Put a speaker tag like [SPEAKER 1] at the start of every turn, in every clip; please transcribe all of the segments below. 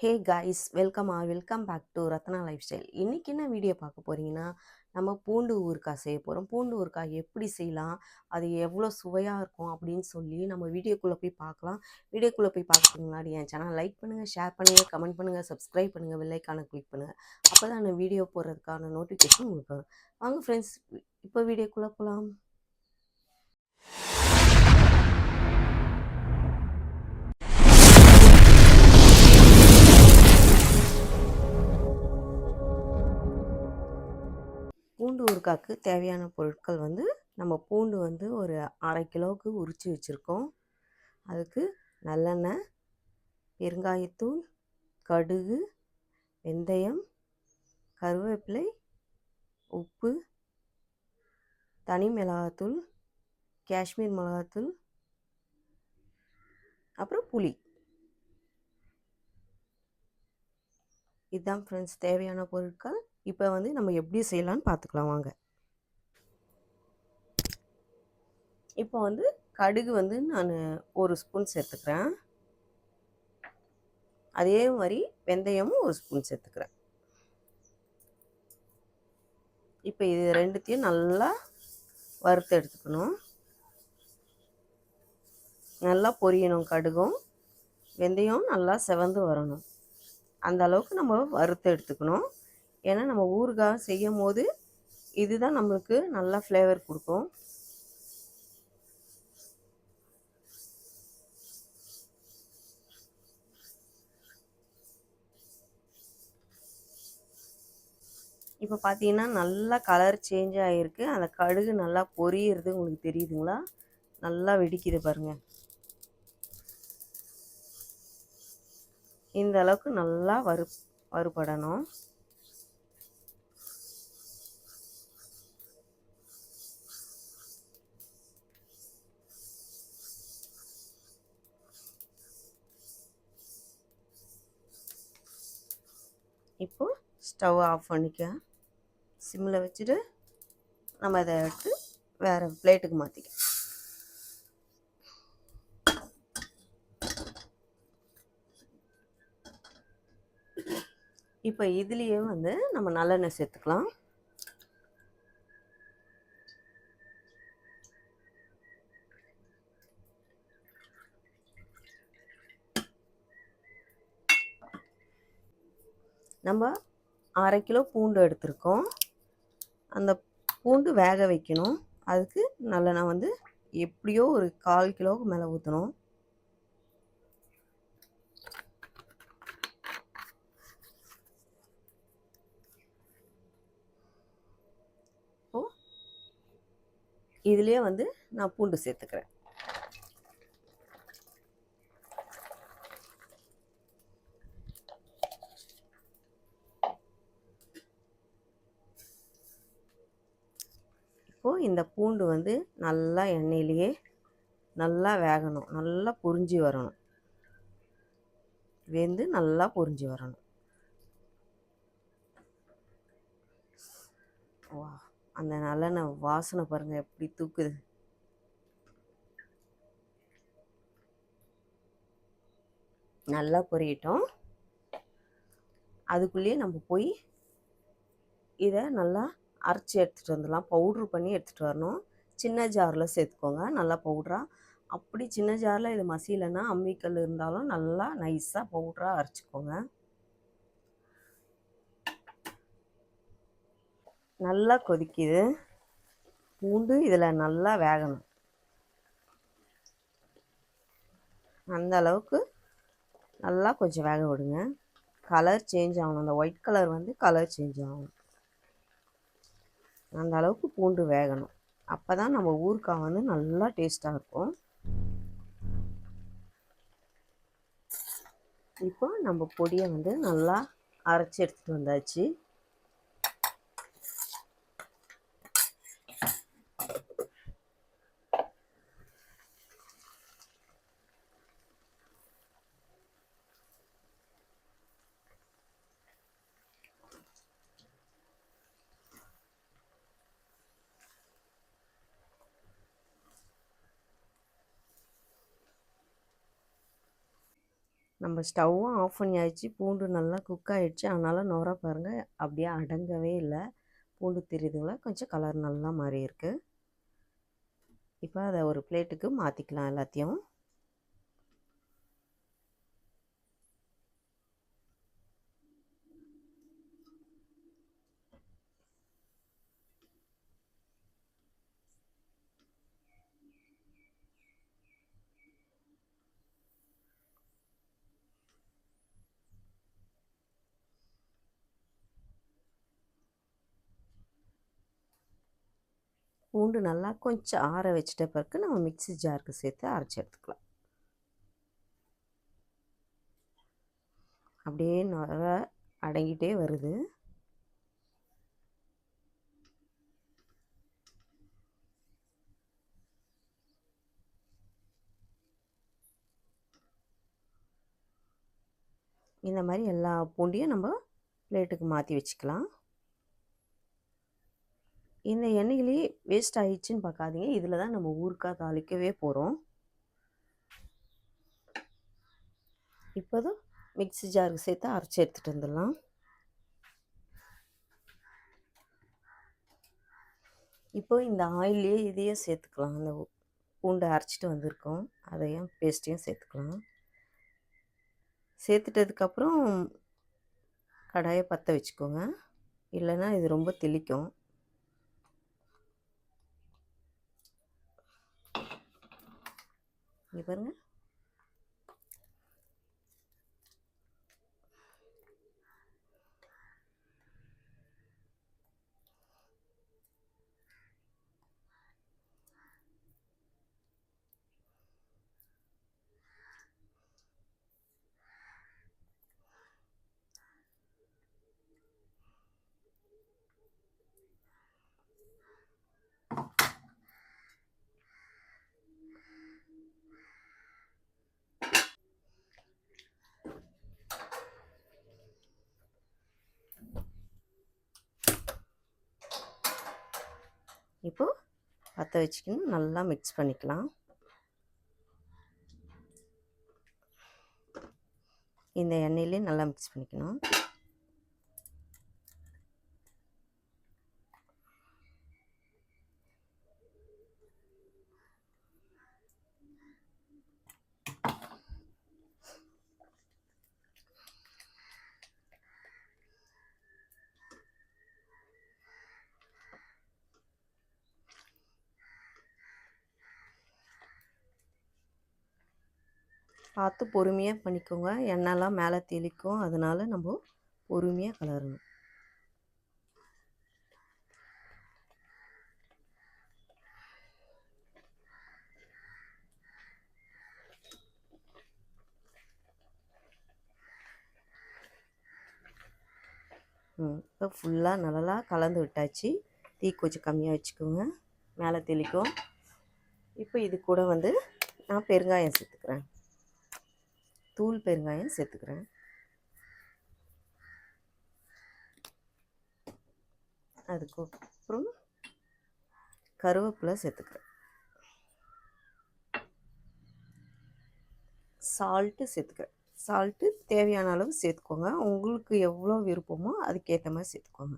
[SPEAKER 1] Hey guys, welcome back to Ratna lifestyle. இன்றைக்கி என்ன video பார்க்க போகிறீங்கன்னா, நம்ம பூண்டு ஊறுகாய் செய்ய போகிறோம். பூண்டு ஊறுகாய் எப்படி செய்யலாம், அது எவ்வளோ சுவையாக இருக்கும் அப்படின்னு சொல்லி நம்ம வீடியோக்குள்ளே போய் பார்க்கலாம். வீடியோக்குள்ளே போய் பார்க்கறதுக்கு முன்னாடி என் சேனல் லைக் பண்ணுங்கள், ஷேர் பண்ணுங்கள், கமெண்ட் பண்ணுங்கள், சப்ஸ்கிரைப் பண்ணுங்கள், பெல் ஐக்கானை கிளிக் பண்ணுங்கள். அப்போ தான் நான் வீடியோ போடுறதுக்கான நோட்டிஃபிகேஷன் உங்களுக்கு வரும். வாங்க ஃப்ரெண்ட்ஸ், இப்போ வீடியோக்குள்ளே போகலாம். பூண்டு ஊறுகாய்க்கு தேவையான பொருட்கள் நம்ம பூண்டு ஒரு 1/2 கிலோவுக்கு உரித்து வச்சுருக்கோம். அதுக்கு நல்லெண்ணெய், பெருங்காயத்தூள், கடுகு, வெந்தயம், கருவேப்பிலை, உப்பு, தனி மிளகாத்தூள், காஷ்மீர் மிளகாத்தூள், அப்புறம் புளி. இதுதான் ஃப்ரெண்ட்ஸ் தேவையான பொருட்கள். இப்போ நம்ம எப்படி செய்யலான்னு பார்த்துக்கலாம் வாங்க. இப்போ கடுகு நான் 1 ஸ்பூன் சேர்த்துக்கிறேன். அதே மாதிரி வெந்தயமும் 1 ஸ்பூன் சேர்த்துக்கிறேன். இப்போ இது ரெண்டுத்தையும் நல்லா வறுத்து எடுத்துக்கணும். நல்லா பொரியணும். கடுகும் வெந்தயம் நல்லா செவந்து வரணும். அந்த அளவுக்கு நம்ம வறுத்து எடுத்துக்கணும். ஏன்னா நம்ம ஊறுகாய் செய்யும் போது இதுதான் நம்மளுக்கு நல்லா ஃப்ளேவர் கொடுக்கும். இப்போ பார்த்தீங்கன்னா நல்லா கலர் சேஞ்ச் ஆகிருக்கு. அந்த கடுகு நல்லா பொரியிறது உங்களுக்கு தெரியுதுங்களா? நல்லா வெடிக்குது பாருங்கள். இந்த அளவுக்கு நல்லா வறுபடணும். இப்போ ஸ்டவ் ஆஃப் பண்ணிக்க, சிம்மில் வச்சுட்டு நம்ம இதை எடுத்து வேறு பிளேட்டுக்கு மாற்றிக்க. இப்போ இதுலேயே நம்ம நல்லெண்ணெய் சேர்த்துக்கலாம். நம்ம 1/2 கிலோ பூண்டு எடுத்திருக்கோம். அந்த பூண்டு வேக வைக்கணும். அதுக்கு நல்லெண்ணெய் எப்படியோ ஒரு 1/4 கிலோவுக்கு மேலே ஊற்றணும். இப்போது இதுலேயே நான் பூண்டு சேர்த்துக்கிறேன். இப்போது இந்த பூண்டு நல்லா எண்ணெயிலேயே நல்லா வேகணும். நல்லா பொரிஞ்சு வரணும். நல்லா பொரிஞ்சு வரணும். வா, அந்த நல்லெண்ணெய் வாசனை பாருங்கள் எப்படி தூக்குது. நல்லா பொரியட்டும். அதுக்குள்ளேயே நம்ம போய் இதை நல்லா அரைச்சி எடுத்துகிட்டு வந்துடலாம். பவுட்ரு பண்ணி எடுத்துகிட்டு வரணும். சின்ன ஜாரில் சேர்த்துக்கோங்க நல்லா பவுட்ராக. அப்படி சின்ன ஜாரில் இது மசியலைன்னா அம்மிக்கல் இருந்தாலும் நல்லா நைஸாக பவுட்ராக அரைச்சிக்கோங்க. நல்லா கொதிக்குது. பூண்டு இதில் நல்லா வேகணும். அந்த அளவுக்கு நல்லா கொஞ்சம் வேக விடுங்க. கலர் சேஞ்ச் ஆகணும். அந்த ஒயிட் கலர் கலர் சேஞ்ச் ஆகணும். அந்த அளவுக்கு பூண்டு வேகணும். அப்போ தான் நம்ம ஊறுகாய் நல்லா டேஸ்ட்டாக இருக்கும். இப்போ நம்ம பொடியை நல்லா அரைச்சி எடுத்துகிட்டு வந்தாச்சு. நம்ம ஸ்டவ்வும் ஆஃப் பண்ணியாச்சு. பூண்டு நல்லா குக் ஆகிடுச்சு. அதனால் நுர பாருங்கள் அப்படியே அடங்கவே இல்லை. பூண்டு தெரியுதுங்களா, கொஞ்சம் கலர் நல்லா மாறி இருக்குது. இப்போ அதை ஒரு பிளேட்டுக்கு மாற்றிக்கலாம் எல்லாத்தையும். பூண்டு நல்லா கொஞ்சம் ஆற வச்சிட்ட பிறகு நம்ம மிக்ஸி ஜாருக்கு சேர்த்து அரைச்சி எடுத்துக்கலாம். அப்படியே நுர அடங்கிட்டே வருது. இந்த மாதிரி எல்லா பூண்டையும் நம்ம பிளேட்டுக்கு மாற்றி வச்சுக்கலாம். இந்த எண்ணெயிலேயே வேஸ்ட் ஆகிடுச்சின்னு பார்க்காதீங்க. இதில் தான் நம்ம ஊறுகாய் தாளிக்கவே போகிறோம். இப்போதும் மிக்ஸி ஜாருக்கு சேர்த்து அரைச்சி எடுத்துகிட்டு வந்துடலாம். இப்போ இந்த ஆயிலே இதையும் சேர்த்துக்கலாம். அந்த பூண்டை அரைச்சிட்டு வந்திருக்கோம், அதையும் பேஸ்ட்டையும் சேர்த்துக்கலாம். சேர்த்துட்டதுக்கப்புறம் கடாயை பற்ற வச்சுக்கோங்க, இல்லைன்னா இது ரொம்ப தெளிக்கும். இங்கே பாருங்கள், இப்போது பற்ற வச்சுக்கணும், நல்லா மிக்ஸ் பண்ணிக்கலாம். இந்த எண்ணெயிலே நல்லா மிக்ஸ் பண்ணிக்கணும். பார்த்து பொறுமையாக பண்ணிக்கோங்க, எண்ணெய்லாம் மேலே தெளிக்கும். அதனால் நம்ம பொறுமையாக கலரணும். இப்போ ஃபுல்லாக நல்லா கலந்து விட்டாச்சு. தீ கொஞ்சம் கம்மியாக வச்சுக்கோங்க, மேலே தெளிக்கும். இப்போ இது கூட வந்து நான் பெருங்காயம் சேர்த்துக்கிறேன், தூள் பெருங்காயம் சேர்த்துக்கிறேன். அதுக்கப்புறம் கருவேப்பிலை சேர்த்துக்கிறேன். சால்ட்டு சேர்த்துக்கிறேன். சால்ட்டு தேவையான அளவு சேர்த்துக்கோங்க, உங்களுக்கு எவ்வளோ விருப்பமோ அதுக்கேற்ற மாதிரி சேர்த்துக்கோங்க.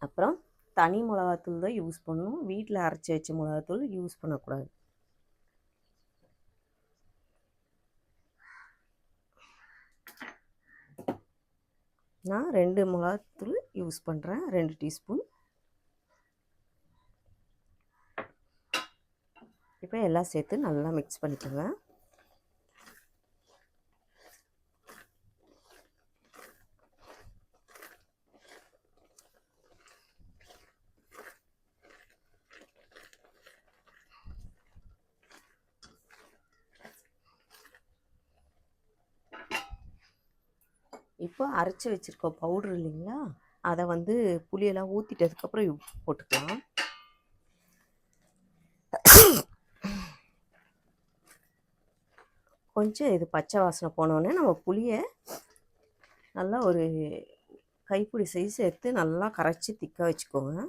[SPEAKER 1] அப்புறம் தனி மிளகாத்தூள் தான் யூஸ் பண்ணணும், வீட்டில் அரைச்சி வச்ச மிளகாத்தூள் யூஸ் பண்ணக்கூடாது. நான் 2 மிளகாத்தூள் யூஸ் பண்ணுறேன், 2 டீஸ்பூன். இப்போ எல்லாம் சேர்த்து நல்லா மிக்ஸ் பண்ணிக்கோங்க. இப்போ அரைச்சி வச்சுருக்க பவுட்ரு இல்லைங்களா, அதை வந்து புளியெல்லாம் ஊற்றிட்டதுக்கப்புறம் போட்டுக்கலாம். கொஞ்சம் இது பச்சை வாசனை போனோடனே நம்ம புளியை நல்லா ஒரு கைப்பிடி சைஸ் எடுத்து நல்லா கரைச்சி திக்காக வச்சுக்கோங்க.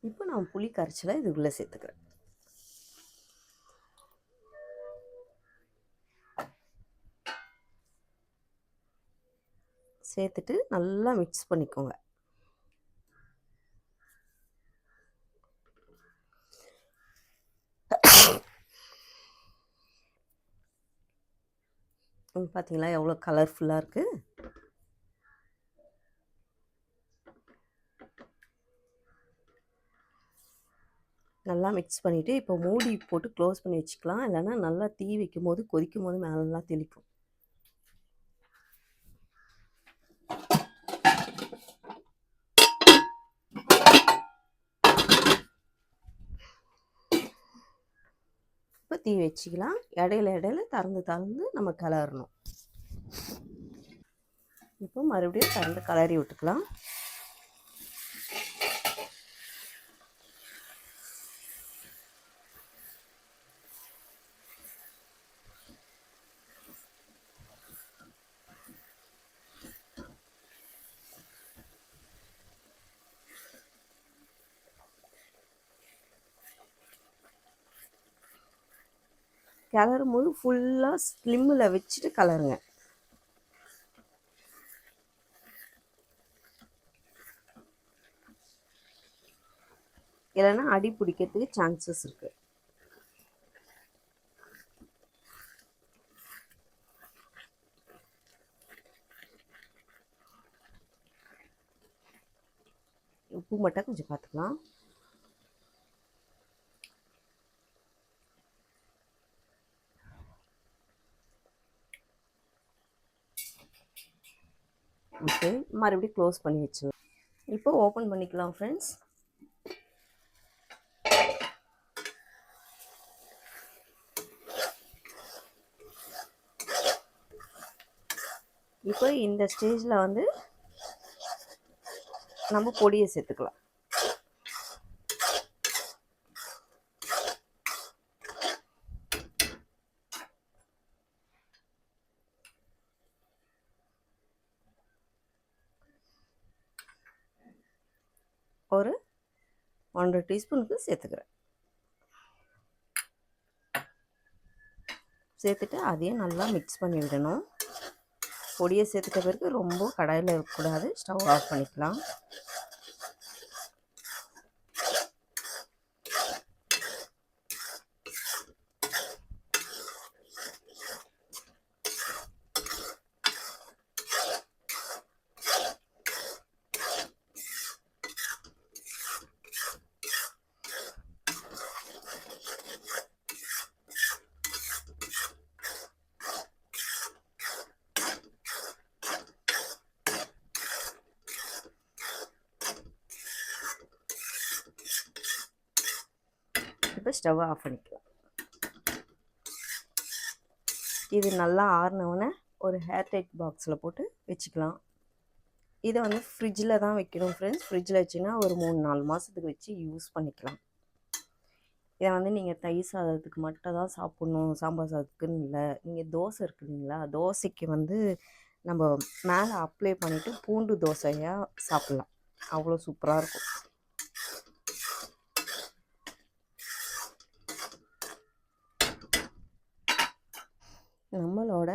[SPEAKER 1] இப்போ நான் புளி கரைச்சலை இதுக்குள்ளே சேர்த்துக்கிறேன். சேர்த்துட்டு நல்லா மிக்ஸ் பண்ணிக்கோங்க. பார்த்தீங்களா எவ்வளோ கலர்ஃபுல்லாக இருக்குது. நல்லா மிக்ஸ் பண்ணிவிட்டு இப்போ மூடி போட்டு க்ளோஸ் பண்ணி வச்சுக்கலாம். இல்லைன்னா நல்லா தீ வைக்கும் போது கொதிக்கும் போது மேலெல்லாம் தெளிக்கும். இப்போ தீ வச்சுக்கலாம். இடையில திறந்து நம்ம கிளறணும். இப்போ மறுபடியும் திறந்து கிளறி விட்டுக்கலாம். கிளறும் போது ஃபுல்லாக ஸ்லிம்மில் வச்சுட்டு கிளறுங்க. இல்லைன்னா அடி பிடிக்கிறதுக்கு சான்சஸ் இருக்குது. உப்பு மட்டும் கொஞ்சம் பார்த்துக்கலாம். ஓகே, மறுபடியும் க்ளோஸ் பண்ணி வச்சுக்கலாம். இப்போ ஓப்பன் பண்ணிக்கலாம் ஃப்ரெண்ட்ஸ். இப்போ இந்த ஸ்டேஜில் வந்து நம்ம பொடியை சேர்த்துக்கலாம். ஒரு 1.5 டீஸ்பூனுக்கு சேர்த்துக்கிறேன். சேர்த்துட்டு அதையும் நல்லா மிக்ஸ் பண்ணி விடணும். பொடியை சேர்த்துட்ட பிறகு ரொம்ப கடாயில் இருக்கக்கூடாது. ஸ்டவ் ஆஃப் பண்ணிக்கலாம். இப்போ ஸ்டவ் ஆஃப் பண்ணிக்கலாம். இது நல்லா ஆறினவுடனே ஒரு ஏர்டைட் பாக்ஸில் போட்டு வச்சுக்கலாம். இதை வந்து ஃப்ரிட்ஜில் தான் வைக்கணும் ஃப்ரெண்ட்ஸ். ஃப்ரிட்ஜில் வச்சிங்கன்னா ஒரு 3-4 மாதத்துக்கு வச்சு யூஸ் பண்ணிக்கலாம். இதை வந்து நீங்கள் தயிர் சாதத்துக்கு மட்டும் தான் சாப்பிட்ணும், சாம்பார் சாதத்துக்குன்னு இல்லை. நீங்கள் தோசை இருக்குது இல்லைங்களா, தோசைக்கு வந்து நம்ம மேலே அப்ளை பண்ணிவிட்டு பூண்டு தோசையாக சாப்பிட்லாம். அவ்வளோ சூப்பராக இருக்கும். நம்மளோட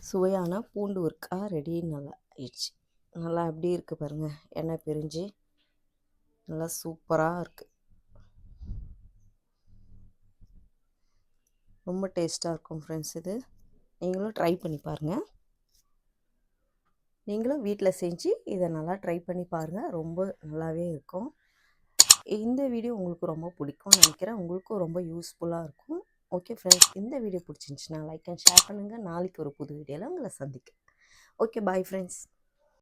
[SPEAKER 1] சுவையான பூண்டு ஊறுகாய் ரெடி நல்லா ஆயிடுச்சு. நல்லா எப்படி இருக்குது பாருங்கள், எண்ணெய் பிரிஞ்சு நல்லா சூப்பராக இருக்குது. ரொம்ப டேஸ்ட்டாக இருக்கும் ஃப்ரெண்ட்ஸ். இது நீங்களும் ட்ரை பண்ணி பாருங்கள். நீங்களும் வீட்டில் செஞ்சு இதை நல்லா ட்ரை பண்ணி பாருங்கள். ரொம்ப நல்லாவே இருக்கும். இந்த வீடியோ உங்களுக்கு ரொம்ப பிடிக்கும்னு நினைக்கிறேன். உங்களுக்கும் ரொம்ப யூஸ்ஃபுல்லாக இருக்கும். ஓகே ஃப்ரெண்ட்ஸ், இந்த வீடியோ பிடிச்சிருந்துச்சுன்னா லைக் அண்ட் ஷேர் பண்ணுங்கள். நாளைக்கு ஒரு புது வீடியோவில் உங்களை சந்திக்கிறேன். Okay, bye friends.